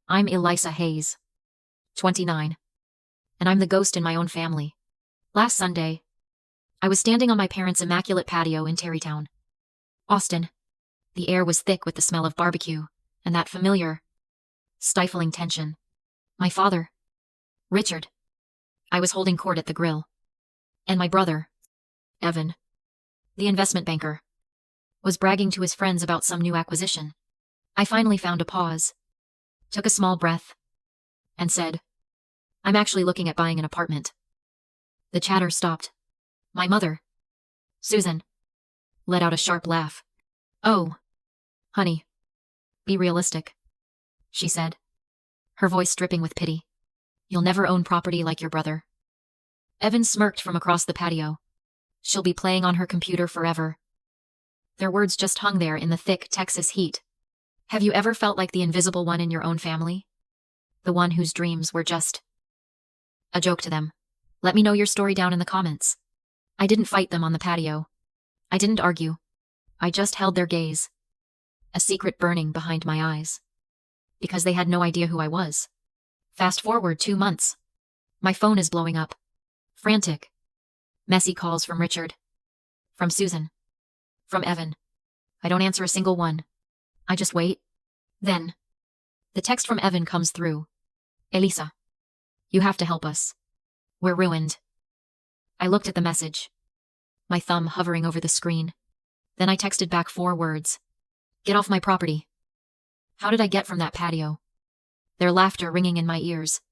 I'm Elisa Hayes, 29, and I'm the ghost in my own family. Last Sunday, I was standing on my parents' immaculate patio in Tarrytown, Austin. The air was thick with the smell of barbecue and that familiar, stifling tension. My father, Richard, I was holding court at the grill, and my brother, Evan, the investment banker, was bragging to his friends about some new acquisition. I finally found a pause, took a small breath, and said, "I'm actually looking at buying an apartment." The chatter stopped. My mother, Susan, let out a sharp laugh. "Oh, honey, be realistic," she said, her voice dripping with pity. "You'll never own property like your brother." Evan smirked from across the patio. "She'll be playing on her computer forever." Their words just hung there in the thick Texas heat. Have you ever felt like the invisible one in your own family? The one whose dreams were just a joke to them? Let me know your story down in the comments. I didn't fight them on the patio. I didn't argue. I just held their gaze, a secret burning behind my eyes, because they had no idea who I was. Fast forward 2 months. My phone is blowing up. Frantic, messy calls from Richard, from Susan, from Evan. I don't answer a single one. I just wait. Then, the text from Evan comes through. "Elisa, you have to help us. We're ruined." I looked at the message, my thumb hovering over the screen. Then I texted back 4 words. "Get off my property." How did I get from that patio, their laughter ringing in my ears,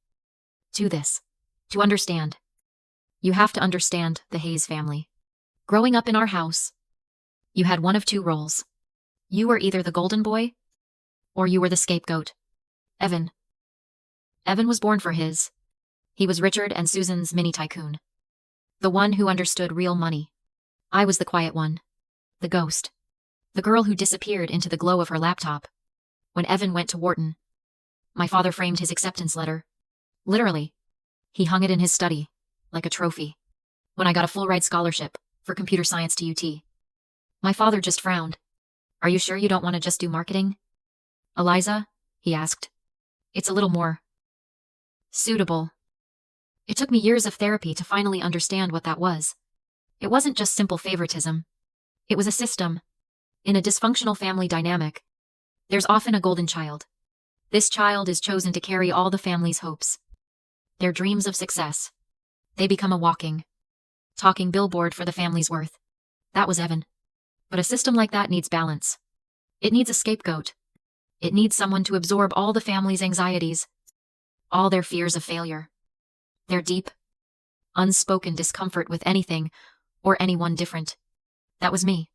to this? To understand. You have to understand the Hayes family. Growing up in our house, you had one of 2 roles. You were either the golden boy, or you were the scapegoat. Evan was born for his. He was Richard and Susan's mini tycoon. The one who understood real money. I was the quiet one. The ghost. The girl who disappeared into the glow of her laptop. When Evan went to Wharton, my father framed his acceptance letter. Literally. He hung it in his study, like a trophy. When I got a full-ride scholarship for computer science to UT, my father just frowned. "Are you sure you don't want to just do marketing, Eliza?" he asked. "It's a little more suitable." It took me years of therapy to finally understand what that was. It wasn't just simple favoritism. It was a system. In a dysfunctional family dynamic, there's often a golden child. This child is chosen to carry all the family's hopes, their dreams of success. They become a walking, talking billboard for the family's worth. That was Evan. But a system like that needs balance. It needs a scapegoat. It needs someone to absorb all the family's anxieties, all their fears of failure, their deep, unspoken discomfort with anything or anyone different. That was me.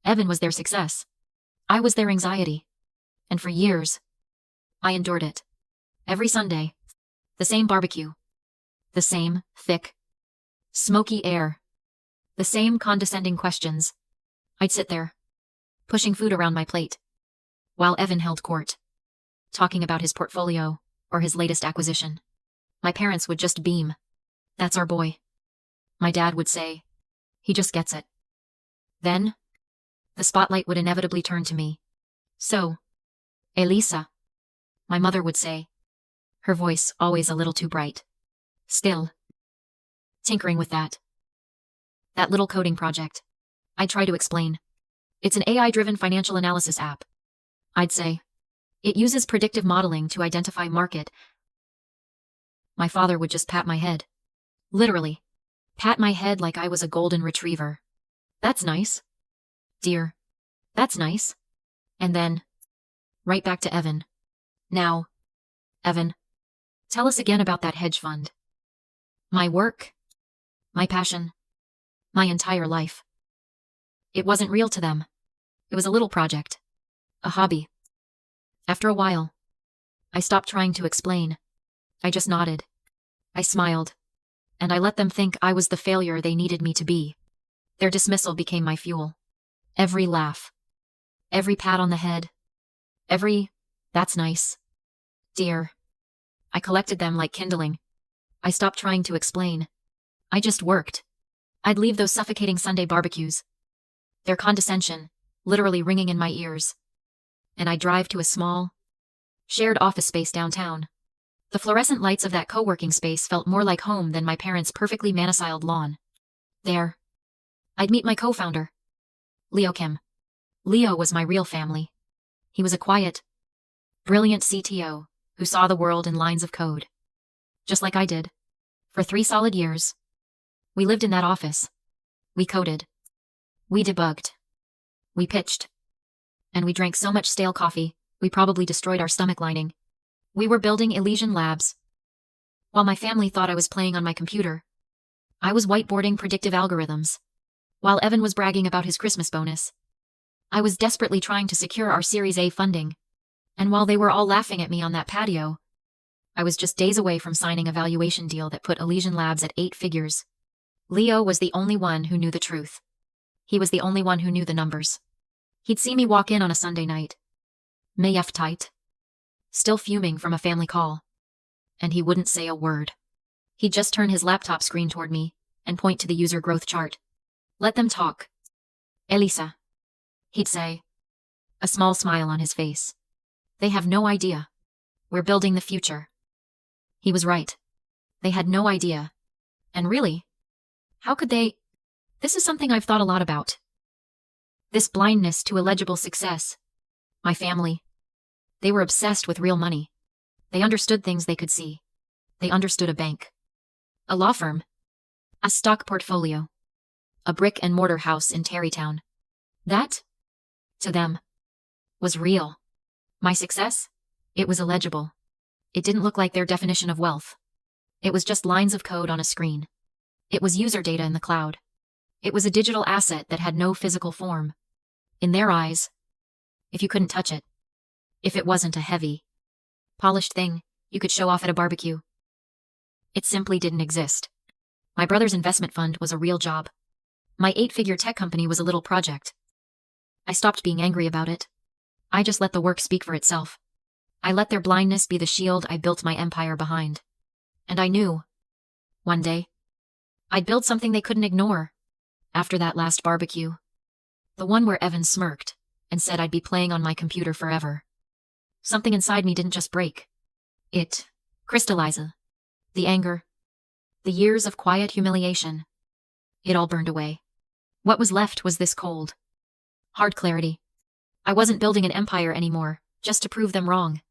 Evan was their success. I was their anxiety. And for years, I endured it. Every Sunday, the same barbecue, the same thick, smoky air, the same condescending questions. I'd sit there, pushing food around my plate, while Evan held court, talking about his portfolio or his latest acquisition. My parents would just beam. "That's our boy." My dad would say, "He just gets it." Then, the spotlight would inevitably turn to me. "So, Elisa," my mother would say, her voice always a little too bright. Still tinkering with that little coding project. I'd try to explain. "It's an AI-driven financial analysis app," I'd say. "It uses predictive modeling to identify market." My father would just pat my head. Literally, pat my head like I was a golden retriever. "That's nice, dear. That's nice." And then, right back to Evan. "Now, Evan, tell us again about that hedge fund." My work, my passion, my entire life. It wasn't real to them. It was a little project, a hobby. After a while, I stopped trying to explain. I just nodded. I smiled, and I let them think I was the failure they needed me to be. Their dismissal became my fuel. Every laugh, every pat on the head, every "That's nice, dear." I collected them like kindling. I stopped trying to explain. I just worked. I'd leave those suffocating Sunday barbecues, their condescension literally ringing in my ears, and I'd drive to a small, shared office space downtown. The fluorescent lights of that co-working space felt more like home than my parents' perfectly maniciled lawn. There, I'd meet my co-founder, Leo Kim. Leo was my real family. He was a quiet, brilliant CTO who saw the world in lines of code. Just like I did. For 3 solid years. We lived in that office. We coded. We debugged. We pitched. And we drank so much stale coffee, we probably destroyed our stomach lining. We were building Elysian labs. While my family thought I was playing on my computer, I was whiteboarding predictive algorithms. While Evan was bragging about his Christmas bonus, I was desperately trying to secure our Series A funding. And while they were all laughing at me on that patio, I was just days away from signing a valuation deal that put Elysian Labs at 8 figures. Leo was the only one who knew the truth. He was the only one who knew the numbers. He'd see me walk in on a Sunday night. Mayef tight. Still fuming from a family call. And he wouldn't say a word. He'd just turn his laptop screen toward me and point to the user growth chart. Let them talk. Elisa, he'd say. A small smile on his face. They have no idea. We're building the future. He was right. They had no idea. And really, how could they? This is something I've thought a lot about. This blindness to illegible success. My family. They were obsessed with real money. They understood things they could see. They understood a bank. A law firm. A stock portfolio. A brick and mortar house in Tarrytown. That, to them, was real. My success? It was illegible. It didn't look like their definition of wealth. It was just lines of code on a screen. It was user data in the cloud. It was a digital asset that had no physical form. In their eyes, if you couldn't touch it, if it wasn't a heavy, polished thing you could show off at a barbecue, it simply didn't exist. My brother's investment fund was a real job. My 8-figure tech company was a little project. I stopped being angry about it. I just let the work speak for itself. I let their blindness be the shield I built my empire behind. And I knew, one day, I'd build something they couldn't ignore. After that last barbecue. The one where Evan smirked and said I'd be playing on my computer forever. Something inside me didn't just break. It crystallized. The anger. The years of quiet humiliation. It all burned away. What was left was this cold, hard clarity. I wasn't building an empire anymore, just to prove them wrong.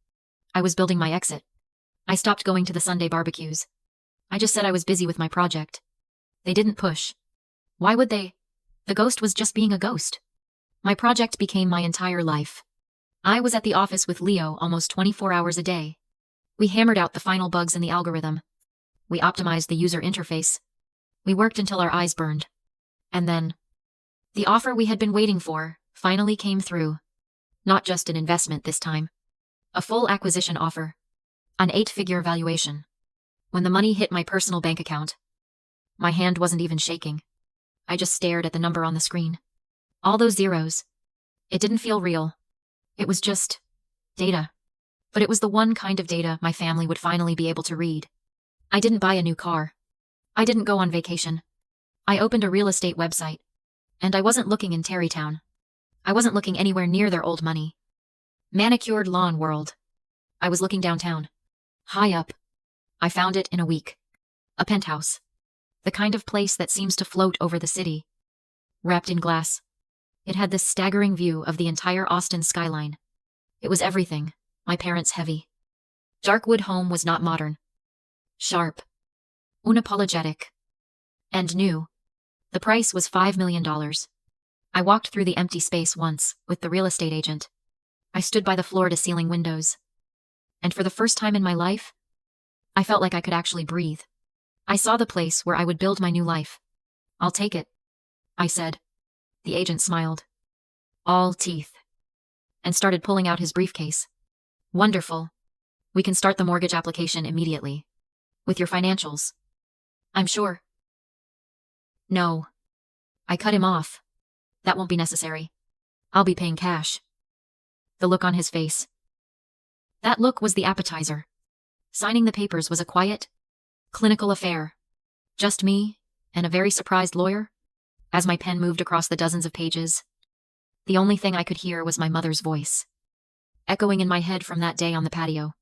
I was building my exit. I stopped going to the Sunday barbecues. I just said I was busy with my project. They didn't push. Why would they? The ghost was just being a ghost. My project became my entire life. I was at the office with Leo almost 24 hours a day. We hammered out the final bugs in the algorithm. We optimized the user interface. We worked until our eyes burned. And then, the offer we had been waiting for finally came through. Not just an investment this time. A full acquisition offer. An 8-figure valuation. When the money hit my personal bank account, my hand wasn't even shaking. I just stared at the number on the screen. All those zeros. It didn't feel real. It was just data. But it was the one kind of data my family would finally be able to read. I didn't buy a new car. I didn't go on vacation. I opened a real estate website. And I wasn't looking in Tarrytown. I wasn't looking anywhere near their old money. Manicured lawn world. I was looking downtown. High up. I found it in a week. A penthouse. The kind of place that seems to float over the city. Wrapped in glass. It had this staggering view of the entire Austin skyline. It was everything, my parents' heavy. Darkwood home was not modern. Sharp. Unapologetic. And new. The price was $5 million. I walked through the empty space once, with the real estate agent. I stood by the floor-to-ceiling windows. And for the first time in my life, I felt like I could actually breathe. I saw the place where I would build my new life. I'll take it, I said. The agent smiled. All teeth. And started pulling out his briefcase. Wonderful. We can start the mortgage application immediately. With your financials. I'm sure. No. I cut him off. That won't be necessary. I'll be paying cash. The look on his face. That look was the appetizer. Signing the papers was a quiet, clinical affair. Just me, and a very surprised lawyer. As my pen moved across the dozens of pages, the only thing I could hear was my mother's voice. echoing in my head from that day on the patio.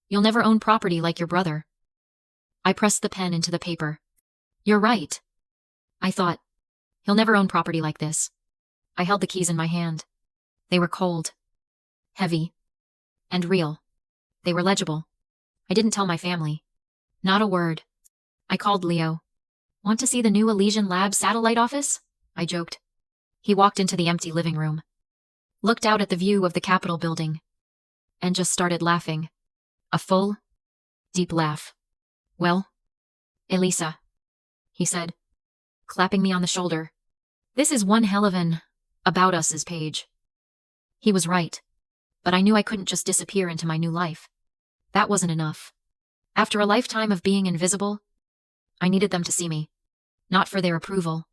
You'll never own property like your brother. I pressed the pen into the paper. You're right. I thought. He'll never own property like this. I held the keys in my hand. They were cold, heavy, and real. They were legible. I didn't tell my family. Not a word. I called Leo. Want to see the new Elysian Lab satellite office? I joked. He walked into the empty living room, looked out at the view of the Capitol building, and just started laughing. A full, deep laugh. Well, Elisa, he said, clapping me on the shoulder. This is one hell of an About Us's page. He was right, but I knew I couldn't just disappear into my new life. That wasn't enough. After a lifetime of being invisible, I needed them to see me. Not for their approval.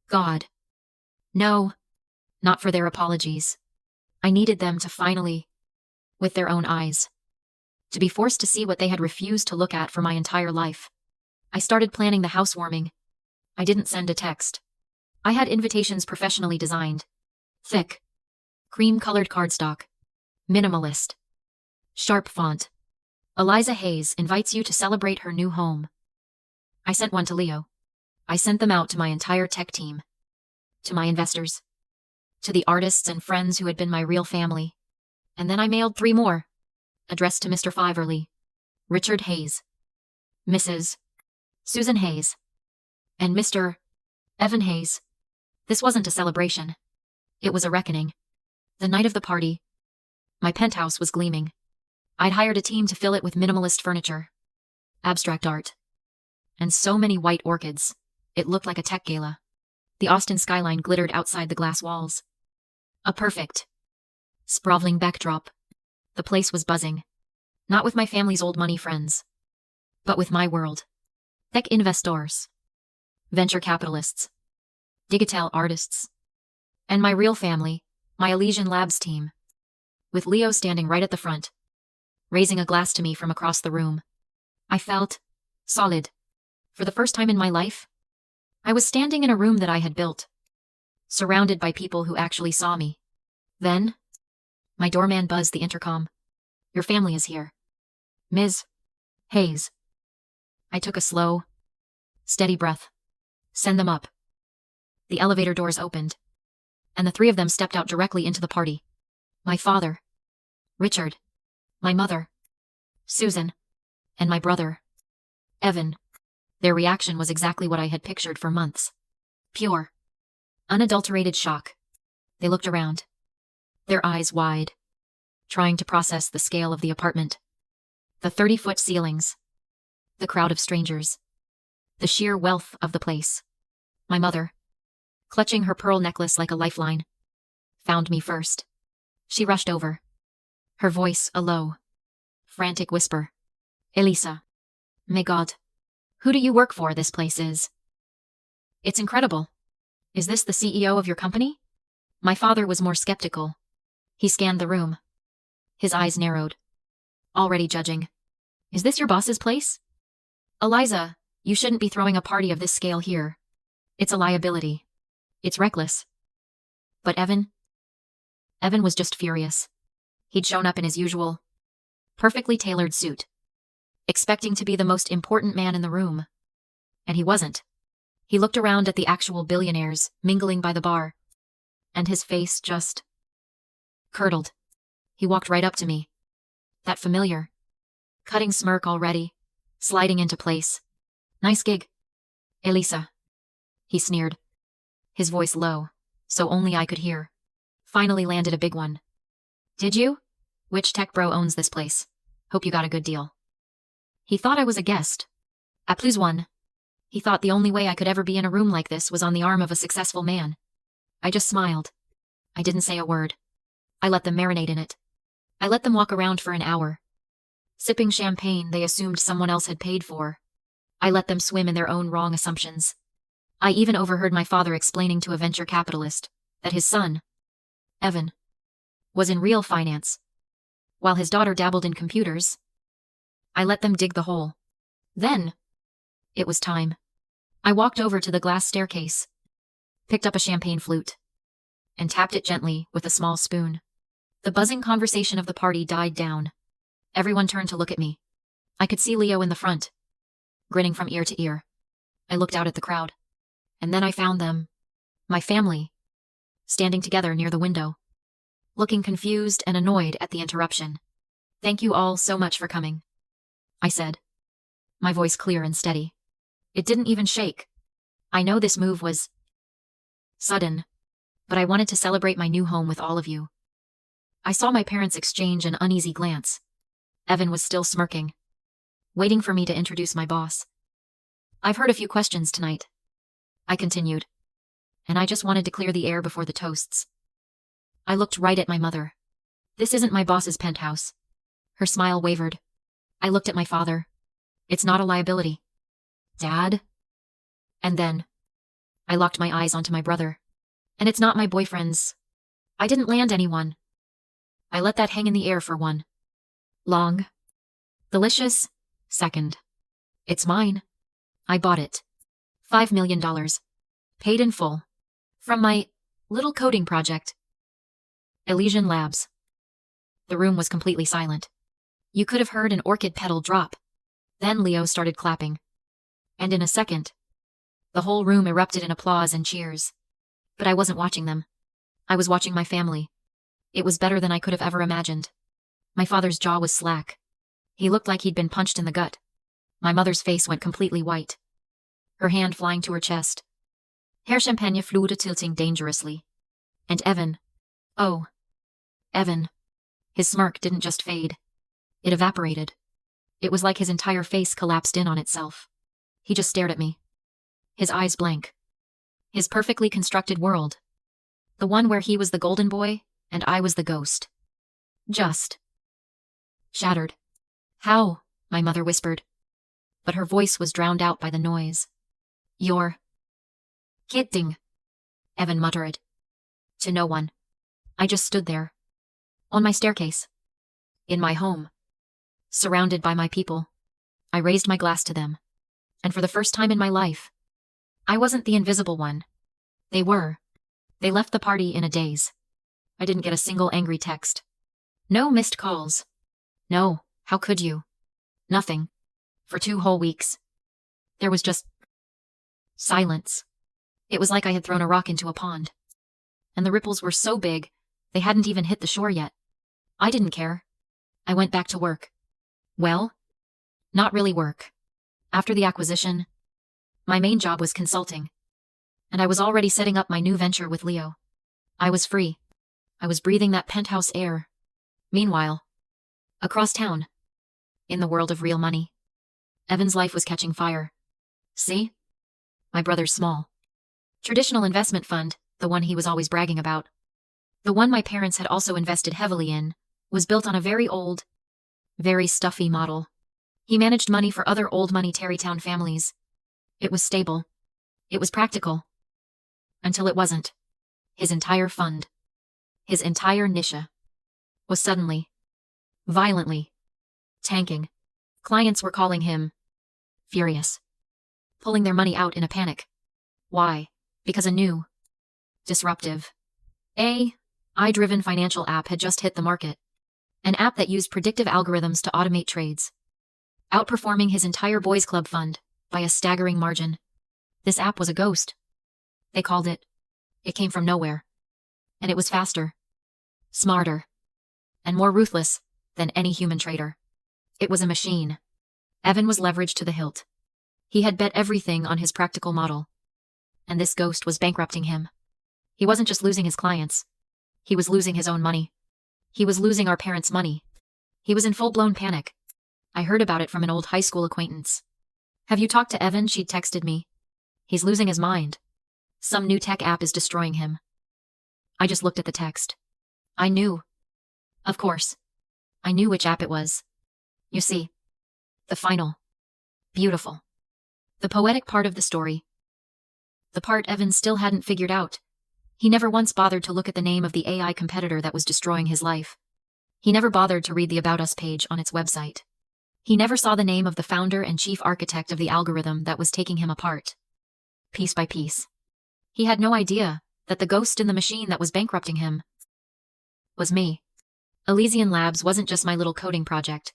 God. No, not for their apologies. I needed them to finally, with their own eyes, to be forced to see what they had refused to look at for my entire life. I started planning the housewarming. I didn't send a text. I had invitations professionally designed. Thick, cream-colored cardstock. Minimalist. Sharp font. Eliza Hayes invites you to celebrate her new home. I sent one to Leo. I sent them out to my entire tech team. To my investors. To the artists and friends who had been my real family. And then I mailed 3 more. Addressed to Mr. Fiverly. Richard Hayes. Mrs. Susan Hayes. And Mr. Evan Hayes. This wasn't a celebration. It was a reckoning. The night of the party, my penthouse was gleaming. I'd hired a team to fill it with minimalist furniture, abstract art, and so many white orchids, it looked like a tech gala. The Austin skyline glittered outside the glass walls. A perfect, sprawling backdrop. The place was buzzing. Not with my family's old money friends, but with my world. Tech investors, venture capitalists, digital artists, and my real family, my Elysian Labs team. With Leo standing right at the front, raising a glass to me from across the room. I felt solid. For the first time in my life, I was standing in a room that I had built, surrounded by people who actually saw me. Then, my doorman buzzed the intercom. Your family is here. Ms. Hayes. I took a slow, steady breath. Send them up. The elevator doors opened, and the 3 of them stepped out directly into the party. My father, Richard, my mother, Susan, and my brother, Evan. Their reaction was exactly what I had pictured for months. Pure, unadulterated shock. They looked around, their eyes wide, trying to process the scale of the apartment. The 30-foot ceilings, the crowd of strangers, the sheer wealth of the place. My mother, clutching her pearl necklace like a lifeline, found me first. She rushed over, her voice a low, frantic whisper. Elisa. May God. Who do you work for? This place is. It's incredible. Is this the CEO of your company? My father was more skeptical. He scanned the room. His eyes narrowed. Already judging. Is this your boss's place? Eliza, you shouldn't be throwing a party of this scale here. It's a liability. It's reckless. But Evan was just furious. He'd shown up in his usual, perfectly tailored suit, expecting to be the most important man in the room. And he wasn't. He looked around at the actual billionaires mingling by the bar, and his face just curdled. He walked right up to me. That familiar, cutting smirk already, sliding into place. Nice gig, Elisa, he sneered, his voice low, so only I could hear. Finally landed a big one. Did you? Which tech bro owns this place? Hope you got a good deal. He thought I was a guest. A plus one. He thought the only way I could ever be in a room like this was on the arm of a successful man. I just smiled. I didn't say a word. I let them marinate in it. I let them walk around for an hour, sipping champagne they assumed someone else had paid for. I let them swim in their own wrong assumptions. I even overheard my father explaining to a venture capitalist that his son, Evan, was in real finance, while his daughter dabbled in computers. I let them dig the hole. Then, it was time. I walked over to the glass staircase, picked up a champagne flute, and tapped it gently with a small spoon. The buzzing conversation of the party died down. Everyone turned to look at me. I could see Leo in the front, grinning from ear to ear. I looked out at the crowd. And then I found them, my family, standing together near the window, looking confused and annoyed at the interruption. "Thank you all so much for coming," I said, my voice clear and steady. It didn't even shake. I know this move was sudden, but I wanted to celebrate my new home with all of you. I saw my parents exchange an uneasy glance. Evan was still smirking, waiting for me to introduce my boss. "I've heard a few questions tonight," I continued, and I just wanted to clear the air before the toasts. I looked right at my mother. "This isn't my boss's penthouse." Her smile wavered. I looked at my father. "It's not a liability." "Dad?" And then I locked my eyes onto my brother. "And it's not my boyfriend's. I didn't land anyone." I let that hang in the air for one long, delicious second. "It's mine. I bought it. $5 million. Paid in full. From my little coding project. Elysian Labs." The room was completely silent. You could have heard an orchid petal drop. Then Leo started clapping. And in a second, the whole room erupted in applause and cheers. But I wasn't watching them. I was watching my family. It was better than I could have ever imagined. My father's jaw was slack. He looked like he'd been punched in the gut. My mother's face went completely white, her hand flying to her chest. Hair champagne fluid tilting dangerously. And Evan. Oh. Evan. His smirk didn't just fade. It evaporated. It was like his entire face collapsed in on itself. He just stared at me. His eyes blank. His perfectly constructed world. The one where he was the golden boy, and I was the ghost. Just shattered. "How?" my mother whispered. But her voice was drowned out by the noise. "You're kidding," Evan muttered. To no one. I just stood there. On my staircase. In my home. Surrounded by my people. I raised my glass to them. And for the first time in my life, I wasn't the invisible one. They were. They left the party in a daze. I didn't get a single angry text. No missed calls. No, how could you? Nothing. For 2 whole weeks. There was just silence. It was like I had thrown a rock into a pond. And the ripples were so big, they hadn't even hit the shore yet. I didn't care. I went back to work. Well, not really work. After the acquisition, my main job was consulting. And I was already setting up my new venture with Leo. I was free. I was breathing that penthouse air. Meanwhile, across town, in the world of real money, Evan's life was catching fire. See? My brother's small traditional investment fund, the one he was always bragging about, the one my parents had also invested heavily in, was built on a very old, very stuffy model. He managed money for other old money Terrytown families. It was stable. It was practical. Until it wasn't. His entire fund, his entire niche, was suddenly, violently, tanking. Clients were calling him furious, pulling their money out in a panic. Why? Because a new, disruptive, AI-driven financial app had just hit the market. An app that used predictive algorithms to automate trades, outperforming his entire boys' club fund by a staggering margin. This app was a ghost. They called it. It came from nowhere. And it was faster, smarter, and more ruthless than any human trader. It was a machine. Evan was leveraged to the hilt. He had bet everything on his practical model. And this ghost was bankrupting him. He wasn't just losing his clients. He was losing his own money. He was losing our parents' money. He was in full-blown panic. I heard about it from an old high school acquaintance. "Have you talked to Evan?" She'd texted me. "He's losing his mind. Some new tech app is destroying him." I just looked at the text. I knew. Of course. I knew which app it was. You see. The final. Beautiful. The poetic part of the story. The part Evan still hadn't figured out. He never once bothered to look at the name of the AI competitor that was destroying his life. He never bothered to read the About Us page on its website. He never saw the name of the founder and chief architect of the algorithm that was taking him apart, piece by piece. He had no idea that the ghost in the machine that was bankrupting him was me. Elysian Labs wasn't just my little coding project.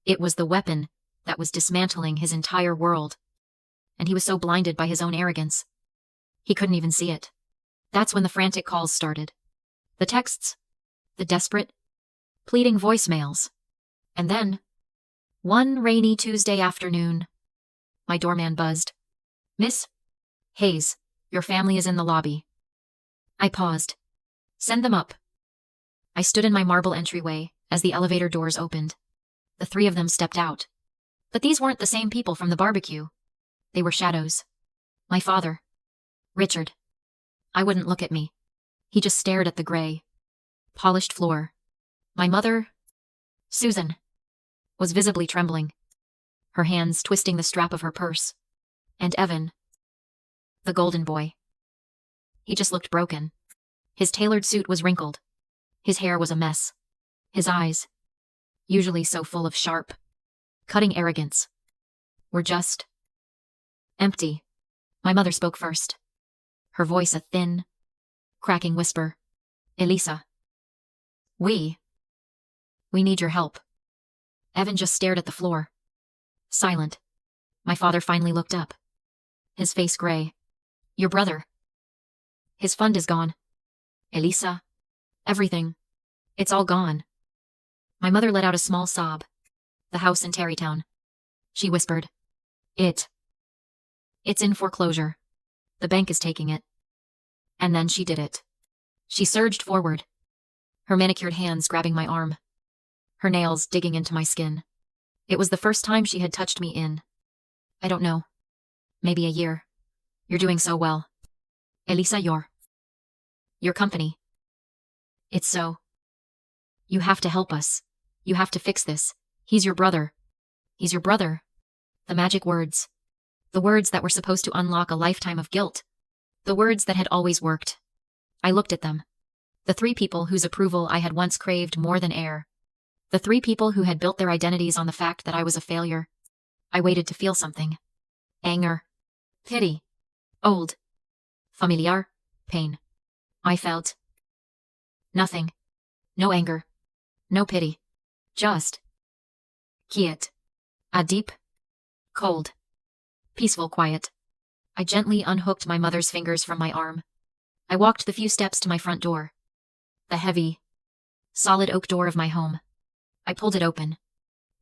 It was the weapon that was dismantling his entire world. And he was so blinded by his own arrogance. He couldn't even see it. That's when the frantic calls started. The texts. The desperate, pleading voicemails. And then, one rainy Tuesday afternoon, my doorman buzzed. "Miss Hayes, your family is in the lobby." I paused. "Send them up." I stood in my marble entryway as the elevator doors opened. The three of them stepped out. But these weren't the same people from the barbecue. They were shadows. My father, Richard. I wouldn't look at me. He just stared at the gray, polished floor. My mother, Susan, was visibly trembling, her hands twisting the strap of her purse. And Evan, the golden boy. He just looked broken. His tailored suit was wrinkled. His hair was a mess. His eyes, usually so full of sharp, cutting arrogance, were just empty. My mother spoke first, her voice a thin, cracking whisper. "Elisa, we need your help." Evan just stared at the floor, silent. My father finally looked up, his face gray. "Your brother. His fund is gone. Elisa, everything. It's all gone." My mother let out a small sob. "The house in Terrytown," she whispered. It's in foreclosure. The bank is taking it." And then she did it. She surged forward, her manicured hands grabbing my arm, her nails digging into my skin. It was the first time she had touched me in, I don't know, maybe a year. "You're doing so well. Elisa, your company. It's so. You have to help us. You have to fix this. He's your brother. He's your brother." The magic words. The words that were supposed to unlock a lifetime of guilt. The words that had always worked. I looked at them. The three people whose approval I had once craved more than air. The three people who had built their identities on the fact that I was a failure. I waited to feel something. Anger. Pity. Old. Familiar. Pain. I felt nothing. No anger. No pity. Just quiet. A deep, cold, peaceful quiet. I gently unhooked my mother's fingers from my arm. I walked the few steps to my front door. The heavy, solid oak door of my home. I pulled it open.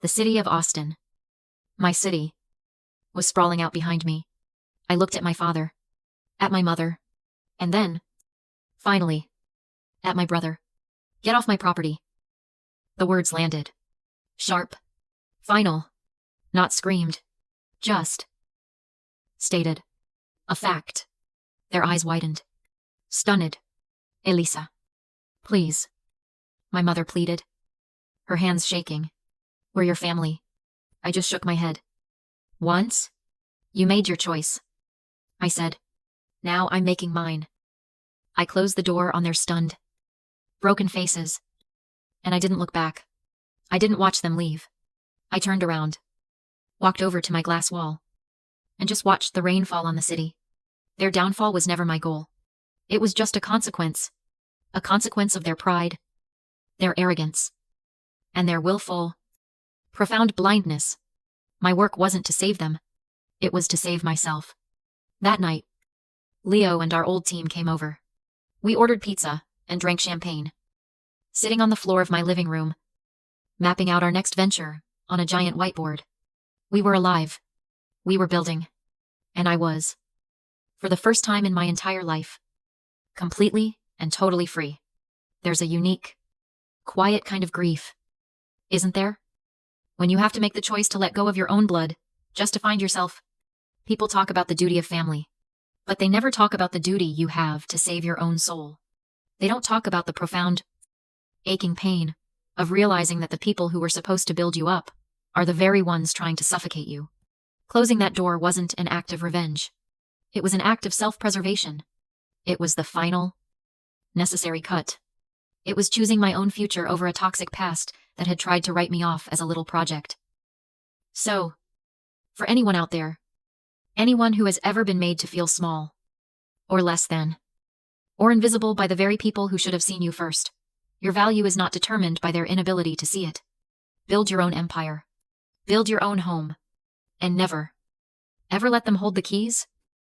The city of Austin, my city, was sprawling out behind me. I looked at my father, at my mother, and then, finally, at my brother. "Get off my property." The words landed. Sharp. Final. Not screamed. Just stated. A fact. Their eyes widened. Stunned. "Elisa, please," my mother pleaded, her hands shaking. "We're your family." I just shook my head. "Once, you made your choice," I said. "Now I'm making mine." I closed the door on their stunned, broken faces, and I didn't look back. I didn't watch them leave. I turned around, walked over to my glass wall, and just watched the rain fall on the city. Their downfall was never my goal. It was just a consequence of their pride, their arrogance, and their willful, profound blindness. My work wasn't to save them. It was to save myself. That night, Leo and our old team came over. We ordered pizza and drank champagne. Sitting on the floor of my living room, mapping out our next venture on a giant whiteboard. We were alive. We were building. And I was, for the first time in my entire life, completely and totally free. There's a unique, quiet kind of grief, isn't there? When you have to make the choice to let go of your own blood, just to find yourself. People talk about the duty of family, but they never talk about the duty you have to save your own soul. They don't talk about the profound, aching pain of realizing that the people who were supposed to build you up are the very ones trying to suffocate you. Closing that door wasn't an act of revenge. It was an act of self-preservation. It was the final, necessary cut. It was choosing my own future over a toxic past that had tried to write me off as a little project. So, for anyone out there, anyone who has ever been made to feel small, or less than, or invisible by the very people who should have seen you first, Your value is not determined by their inability to see it. Build your own empire. Build your own home. And never, ever let them hold the keys